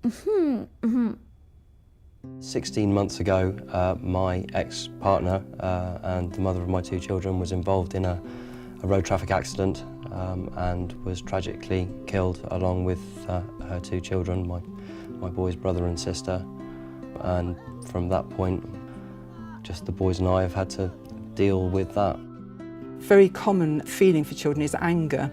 Mm-hmm. 16 months ago, my ex-partner and the mother of my two children was involved in a road traffic accident and was tragically killed along with her two children, my boy's brother and sister. And from that point, just the boys and I have had to deal with that. Very common feeling for children is anger,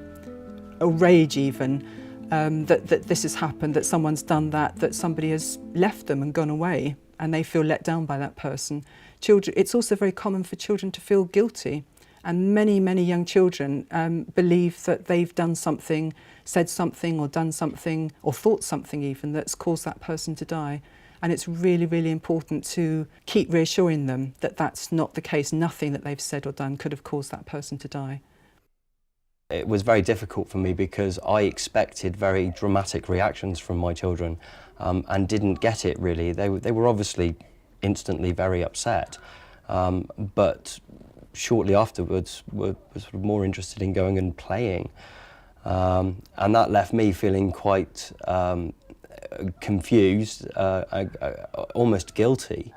or rage even, that this has happened, that someone's done that, that somebody has left them and gone away and they feel let down by that person. It's also very common for children to feel guilty, and many, many young children believe that they've done something, said something or done something or thought something even that's caused that person to die. And it's really, really important to keep reassuring them that that's not the case. Nothing that they've said or done could have caused that person to die. It was very difficult for me because I expected very dramatic reactions from my children and didn't get it really. They were obviously instantly very upset, but shortly afterwards were sort of more interested in going and playing. And that left me feeling quite confused, almost guilty.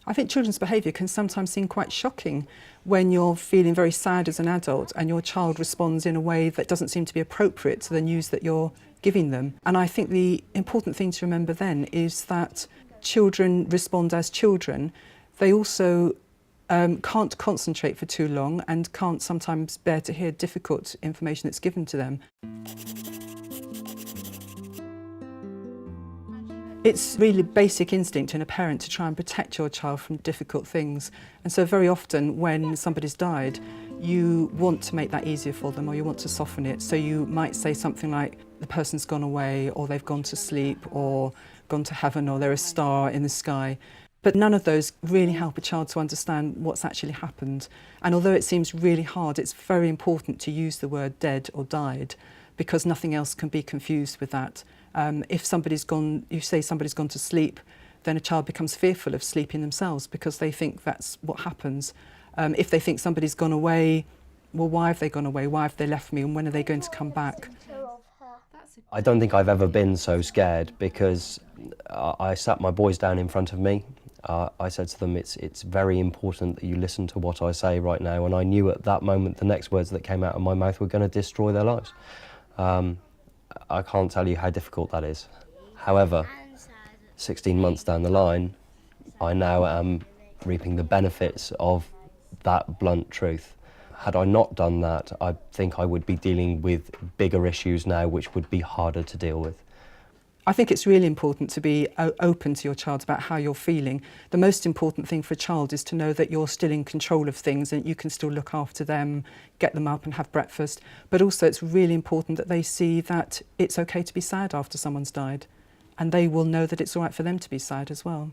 I think children's behaviour can sometimes seem quite shocking when you're feeling very sad as an adult and your child responds in a way that doesn't seem to be appropriate to the news that you're giving them. And I think the important thing to remember then is that children respond as children. They also can't concentrate for too long and can't sometimes bear to hear difficult information that's given to them. It's really basic instinct in a parent to try and protect your child from difficult things. And so very often when somebody's died, you want to make that easier for them or you want to soften it. So you might say something like, the person's gone away, or they've gone to sleep, or gone to heaven, or they're a star in the sky. But none of those really help a child to understand what's actually happened. And although it seems really hard, it's very important to use the word dead or died, because nothing else can be confused with that. If somebody's gone, you say somebody's gone to sleep, then a child becomes fearful of sleeping themselves because they think that's what happens. If they think somebody's gone away, well, why have they gone away? Why have they left me? And when are they going to come back? I don't think I've ever been so scared because I sat my boys down in front of me. I said to them, it's very important that you listen to what I say right now. And I knew at that moment the next words that came out of my mouth were going to destroy their lives. I can't tell you how difficult that is. However, 16 months down the line, I now am reaping the benefits of that blunt truth. Had I not done that, I think I would be dealing with bigger issues now, which would be harder to deal with. I think it's really important to be open to your child about how you're feeling. The most important thing for a child is to know that you're still in control of things and you can still look after them, get them up and have breakfast. But also it's really important that they see that it's okay to be sad after someone's died. And they will know that it's all right for them to be sad as well.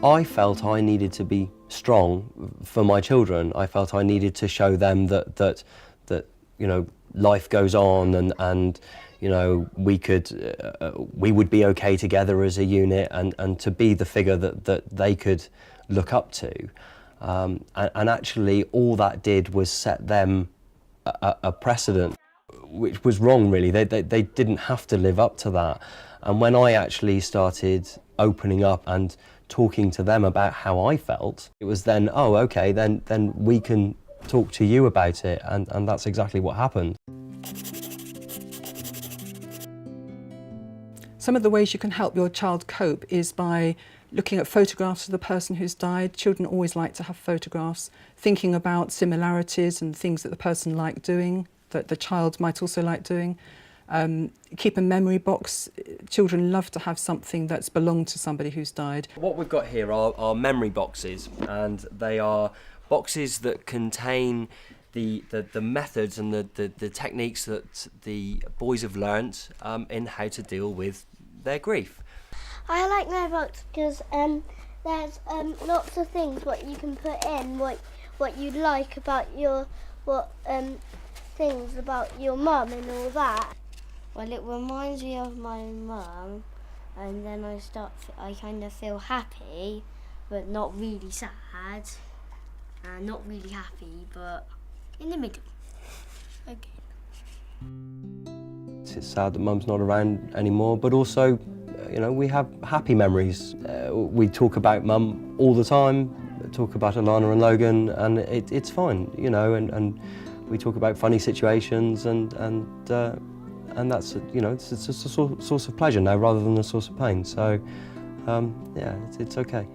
I felt I needed to be strong for my children. I felt I needed to show them that you know, life goes on and you know, we would be okay together as a unit and to be the figure that they could look up to. And actually all that did was set them a precedent, which was wrong really. They didn't have to live up to that. And when I actually started opening up and talking to them about how I felt, it was then, oh, okay, then we can talk to you about it, and that's exactly what happened. Some of the ways you can help your child cope is by looking at photographs of the person who's died. Children always like to have photographs, thinking about similarities and things that the person liked doing, that the child might also like doing. Keep a memory box. Children love to have something that's belonged to somebody who's died. What we've got here are memory boxes, and they are boxes that contain the methods and the techniques that the boys have learnt in how to deal with their grief. I like my box because there's lots of things what you can put in, what you like about your things about your mum and all that. Well, it reminds me of my mum, and then I kind of feel happy, but not really sad, and not really happy, but in the middle. Okay. it's sad that Mum's not around anymore, but also, you know, we have happy memories. We talk about Mum all the time, talk about Alana and Logan, and it's fine, you know, and we talk about funny situations, and that's, you know, it's a source of pleasure now rather than a source of pain. So, yeah, it's okay.